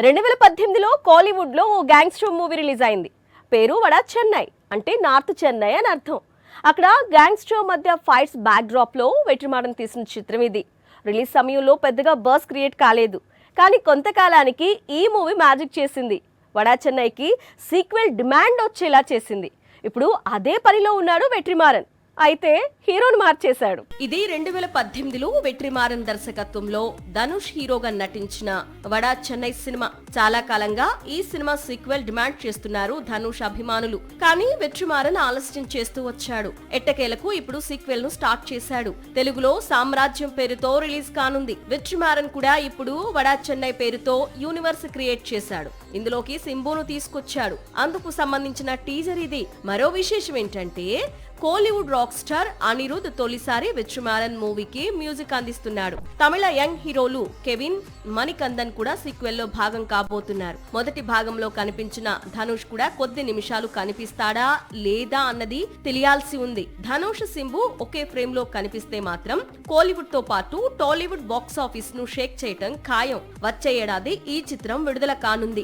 2018లో కోలీవుడ్లో ఓ gangster movie release అయింది. పేరు వడా చెన్నై, అంటే నార్త్ చెన్నై అని అర్థం. అక్కడ గ్యాంగ్స్టర్ మధ్య ఫైట్స్ బ్యాక్ డ్రాప్ లో వెట్రిమారన్ తీసిన చిత్రం ఇది. రిలీజ్ సమయంలో పెద్దగా బస్ క్రియేట్ కాలేదు, కానీ కొంతకాలానికి ఈ మూవీ మ్యాజిక్ చేసింది. వడా చెన్నైకి సీక్వెల్ డిమాండ్ వచ్చేలా చేసింది. ఇప్పుడు అదే పనిలో ఉన్నాడు వెట్రిమారన్. అయితే హీరోను మార్చేశాడు. ఇది 2018లో వెట్రిమారన్ దర్శకత్వంలో ధనుష్ హీరోగా నటించిన వడా చెన్నై సినిమా. చాలా కాలంగా ఈ సినిమా సీక్వెల్ డిమాండ్ చేస్తున్నారు ధనుష్ అభిమానులు. కానీ వెట్రిమారన్ ఆలస్యం చేస్తూ వచ్చాడు. ఎట్టకేలకు ఇప్పుడు సీక్వెల్ ను స్టార్ట్ చేశాడు. తెలుగులో సామ్రాజ్యం పేరుతో రిలీజ్ కానుంది. వెట్రిమారన్ కూడా ఇప్పుడు వడా చెన్నై పేరుతో యూనివర్స్ క్రియేట్ చేశాడు. ఇందులోకి సింబును తీసుకొచ్చాడు. అందుకు సంబంధించిన టీజర్ ఇది. మరో విశేషం ఏంటంటే కోలీవుడ్ రాక్ స్టార్ అనిరుద్ తొలిసారి వెట్రిమారన్ మూవీకి మ్యూజిక్ అందిస్తున్నాడు. తమిళ యంగ్ హీరోలు కెవిన్, మణికందన్ కూడా సీక్వెల్ లో భాగం కాబోతున్నారు. మొదటి భాగంలో కనిపించిన ధనుష్ కూడా కొద్ది నిమిషాలు కనిపిస్తాడా లేదా అన్నది తెలియాల్సి ఉంది. ధనుష్, సింబు ఒకే ఫ్రేమ్ లో కనిపిస్తే మాత్రం కోలీవుడ్ తో పాటు టాలీవుడ్ బాక్స్ ఆఫీస్ ను షేక్ చేయటం ఖాయం. వచ్చే ఏడాది ఈ చిత్రం విడుదల కానుంది.